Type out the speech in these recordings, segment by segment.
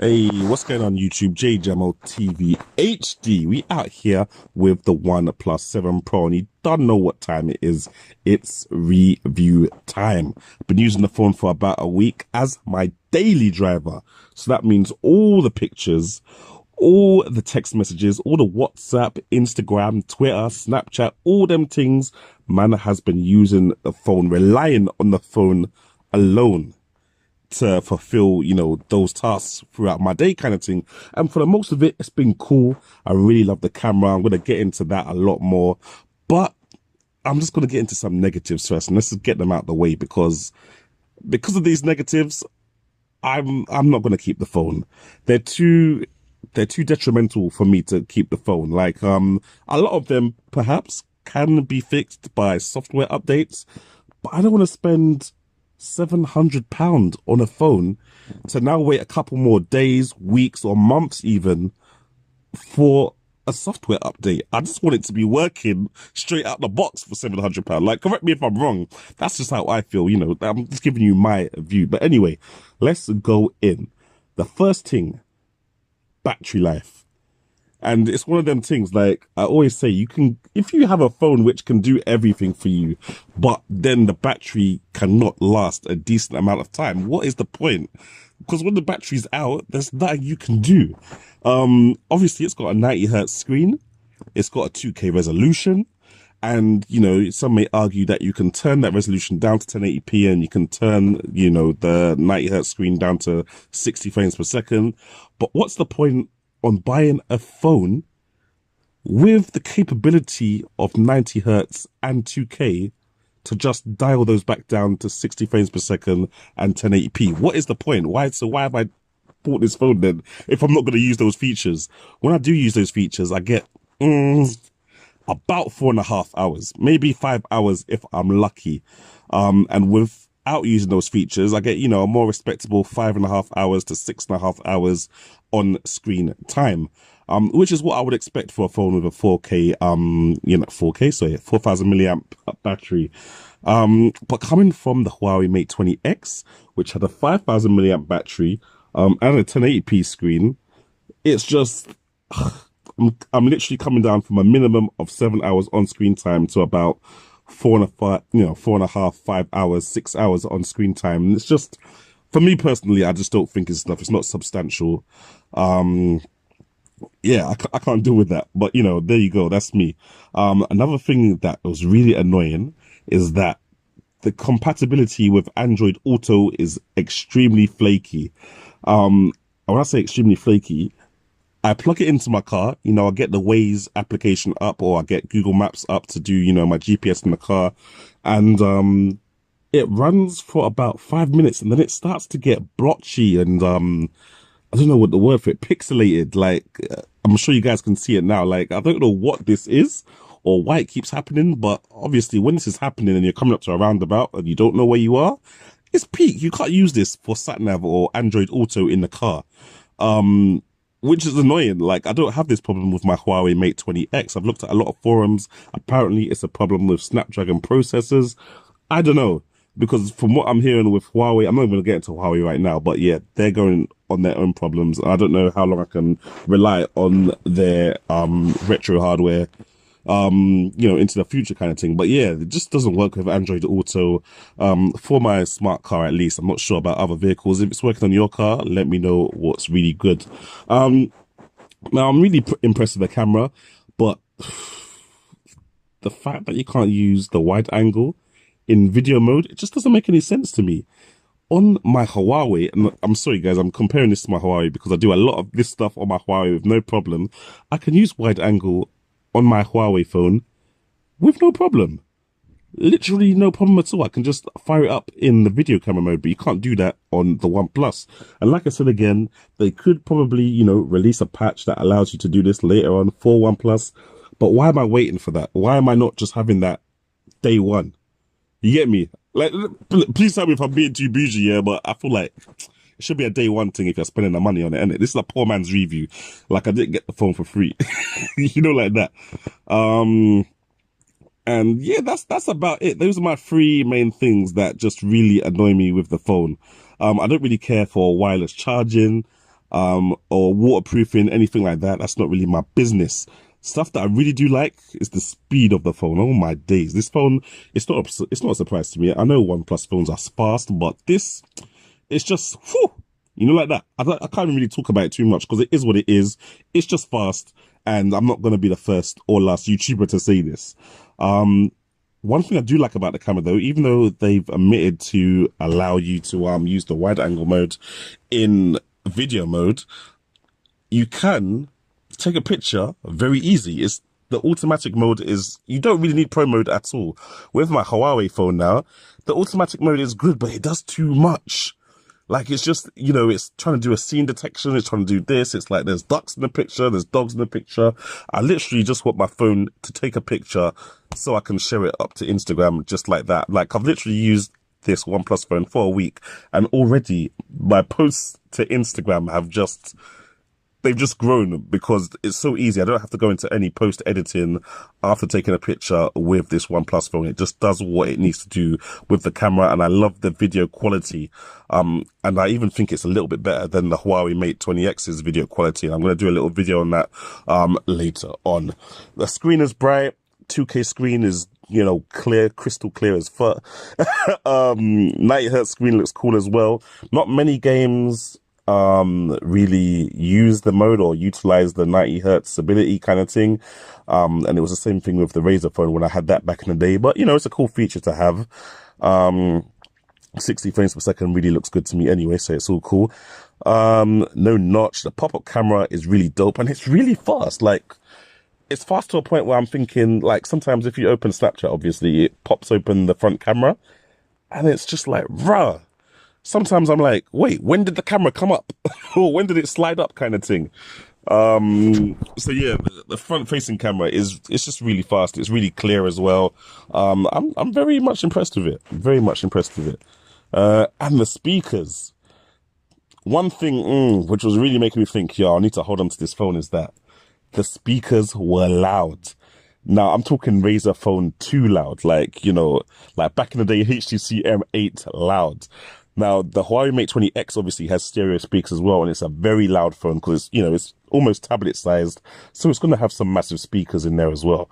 Hey, what's going on YouTube? Jamo TV HD. We out here with the Oneplus 7 Pro, and you don't know what time it is. It's review time. I've been using the phone for about a week as my daily driver. So that means all the pictures, all the text messages, all the WhatsApp, Instagram, Twitter, Snapchat, all them things, man has been using the phone, relying on the phone alone to fulfill, those tasks throughout my day kind of thing. And for the most of it, it's been cool. I really love the camera. I'm going to get into that a lot more, but I'm just going to get into some negatives first, and let's just get them out of the way because of these negatives, I'm not going to keep the phone. They're too detrimental for me to keep the phone. Like, a lot of them perhaps can be fixed by software updates, but I don't want to spend £700 on a phone to now wait a couple more days, weeks, or months even for a software update. I just want it to be working straight out the box for £700. Like, correct me if I'm wrong. That's just how I feel, I'm just giving you my view. But anyway, let's go in. The first thing, battery life. And it's one of them things, like I always say, if you have a phone which can do everything for you, but then the battery cannot last a decent amount of time, what is the point? Because when the battery's out, there's nothing you can do. Obviously it's got a 90 hertz screen. It's got a 2K resolution. And, some may argue that you can turn that resolution down to 1080p and you can turn, the 90 hertz screen down to 60 frames per second. But what's the point on buying a phone with the capability of 90 hertz and 2K to just dial those back down to 60 frames per second and 1080p? What is the point? Why have I bought this phone then if I'm not going to use those features? When I do use those features, I get about 4.5 hours, maybe 5 hours if I'm lucky. And without using those features, I get, a more respectable 5.5 hours to 6.5 hours on screen time, which is what I would expect for a phone with a 4K, 4,000 milliamp battery. But coming from the Huawei Mate 20X, which had a 5,000 milliamp battery, and a 1080p screen, it's just, I'm literally coming down from a minimum of 7 hours on screen time to about 4.5, 5 hours, 6 hours on screen time. And it's just, for me personally, I just don't think it's enough. It's not substantial. Yeah, I can't deal with that. But, there you go. That's me. Another thing that was really annoying is that the compatibility with Android Auto is extremely flaky. When I say extremely flaky, I plug it into my car, I get the Waze application up, or I get Google Maps up to do, my GPS in the car. And, it runs for about 5 minutes and then it starts to get blotchy and, I don't know what the word for it, pixelated. Like, I'm sure you guys can see it now. Like, I don't know what this is or why it keeps happening, but obviously when this is happening and you're coming up to a roundabout and you don't know where you are, it's peak. You can't use this for SatNav or Android Auto in the car. Which is annoying. Like, I don't have this problem with my Huawei Mate 20X. I've looked at a lot of forums. Apparently, it's a problem with Snapdragon processors. I don't know, because from what I'm hearing with Huawei, I'm not even going to get into Huawei right now, but yeah, they're going on their own problems. I don't know how long I can rely on their retro hardware, into the future kind of thing. But yeah, it just doesn't work with Android Auto, for my smart car at least. I'm not sure about other vehicles. If it's working on your car, let me know what's really good. Now I'm really impressed with the camera, but the fact that you can't use the wide angle in video mode, it just doesn't make any sense to me. On my Huawei, and I'm sorry guys, I'm comparing this to my Huawei because I do a lot of this stuff on my Huawei with no problem. I can use wide angle on my Huawei phone with no problem. Literally no problem at all. I can just fire it up in the video camera mode, but you can't do that on the OnePlus. And like I said again, they could probably, release a patch that allows you to do this later on for OnePlus. But why am I waiting for that? Why am I not just having that day one? You get me? Like, please tell me if I'm being too bougie, yeah, but I feel like it should be a day one thing if you're spending the money on it, innit? This is a poor man's review. Like, I didn't get the phone for free. Like that. And yeah, that's about it. Those are my three main things that just really annoy me with the phone. I don't really care for wireless charging. or waterproofing, anything like that. That's not really my business. Stuff that I really do like is the speed of the phone. Oh my days. This phone, it's not a surprise to me. I know OnePlus phones are fast, but this, it's just, whew, you know, like that. I can't really talk about it too much because it is what it is. It's just fast, and I'm not going to be the first or last YouTuber to say this. One thing I do like about the camera though, even though they've omitted to allow you to use the wide angle mode in video mode, you can take a picture very easy. It's the automatic mode is, you don't really need pro mode at all. With my Huawei phone now, the automatic mode is good, but it does too much. Like, it's just, you know, it's trying to do a scene detection. It's trying to do this. It's like there's ducks in the picture. There's dogs in the picture. I literally just want my phone to take a picture so I can share it up to Instagram just like that. Like, I've literally used this OnePlus phone for a week, and already my posts to Instagram have just, they've just grown because it's so easy. I don't have to go into any post editing after taking a picture with this OnePlus phone. It just does what it needs to do with the camera, and I love the video quality. And I even think it's a little bit better than the Huawei Mate 20X's video quality. And I'm going to do a little video on that later on. The screen is bright. 2K screen is, you know, clear, crystal clear as fuck. 90 hertz screen looks cool as well. Not many games really use the mode or utilize the 90 hertz ability kind of thing. And it was the same thing with the Razer phone when I had that back in the day. But, you know, it's a cool feature to have. 60 frames per second really looks good to me anyway, so it's all cool. No notch. The pop-up camera is really dope, and it's really fast. Like, it's fast to a point where I'm thinking, like, sometimes if you open Snapchat, obviously, it pops open the front camera, and it's just like, rah. Sometimes I'm like, wait, when did the camera come up? Or when did it slide up kind of thing? So yeah, the front facing camera it's just really fast. It's really clear as well. I'm very much impressed with it. Very much impressed with it. And the speakers. One thing, which was really making me think, yeah, I need to hold on to this phone is that the speakers were loud. Now, I'm talking Razer phone 2 loud, like, you know, like back in the day, HTC M8 loud. Now, the Huawei Mate 20X obviously has stereo speakers as well, and it's a very loud phone because, you know, it's almost tablet sized, so it's going to have some massive speakers in there as well.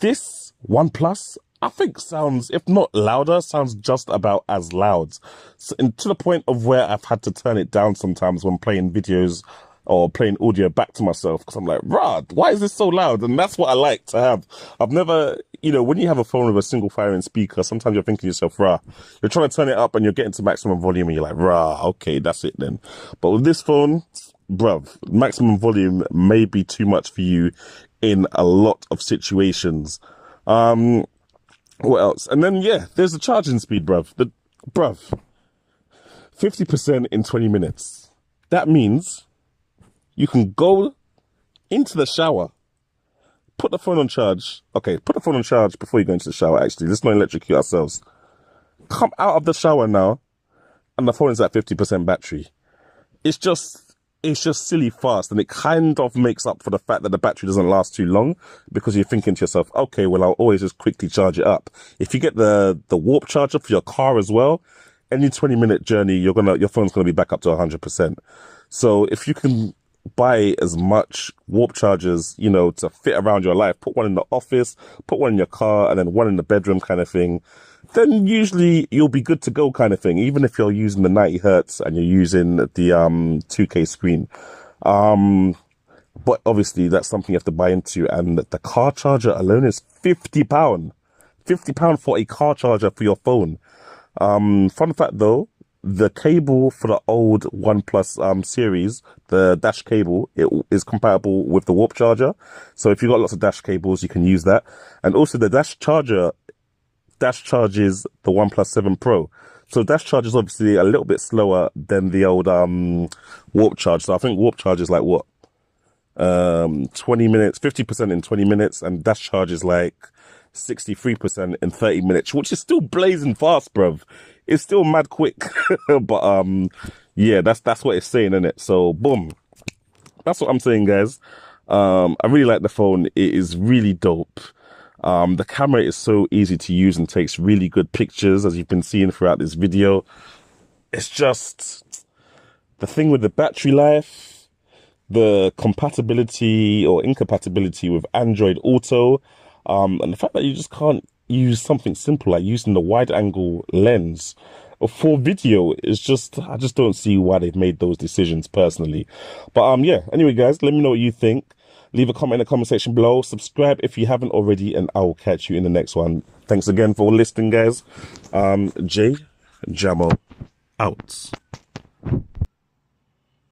This OnePlus, I think sounds, if not louder, sounds just about as loud. So, and to the point of where I've had to turn it down sometimes when playing videos or playing audio back to myself, because I'm like, rah, why is this so loud? And that's what I like to have. I've never, you know, when you have a phone with a single firing speaker, sometimes you're thinking to yourself, rah, you're trying to turn it up and you're getting to maximum volume and you're like, rah, okay, that's it then. But with this phone, bruv, maximum volume may be too much for you in a lot of situations. What else? And then, yeah, there's the charging speed, bruv. 50% in 20 minutes. That means you can go into the shower, put the phone on charge. Okay, put the phone on charge before you go into the shower, actually. Let's not electrocute ourselves. Come out of the shower now, and the phone is at 50% battery. It's just silly fast, and it kind of makes up for the fact that the battery doesn't last too long, because you're thinking to yourself, okay, well, I'll always just quickly charge it up. If you get the warp charger for your car as well, any 20-minute journey, your phone's gonna be back up to 100%. So if you can buy as much warp chargers, you know, to fit around your life, put one in the office, put one in your car, and then one in the bedroom kind of thing, then usually you'll be good to go kind of thing, even if you're using the 90 hertz and you're using the 2K screen. But obviously that's something you have to buy into, and the car charger alone is £50. £50 for a car charger for your phone. Fun fact though, the cable for the old OnePlus series, the dash cable, it is compatible with the warp charger. So if you've got lots of dash cables, you can use that. And also the dash charger dash charges the OnePlus 7 Pro. So dash charge is obviously a little bit slower than the old warp charge. So I think warp charge is like what? 20 minutes, 50% in 20 minutes, and dash charge is like 63% in 30 minutes, which is still blazing fast, bruv. It's still mad quick. But yeah, that's what it's saying, isn't it? So boom. That's what I'm saying, guys. I really like the phone. It is really dope. The camera is so easy to use and takes really good pictures, as you've been seeing throughout this video. It's just the thing with the battery life, the compatibility or incompatibility with Android Auto, and the fact that you just can't use something simple like using the wide angle lens for video is just, I just don't see why they've made those decisions personally. But yeah, anyway guys, let me know what you think. Leave a comment in the comment section below. Subscribe if you haven't already, and I will catch you in the next one. Thanks again for listening, guys. Jamo out.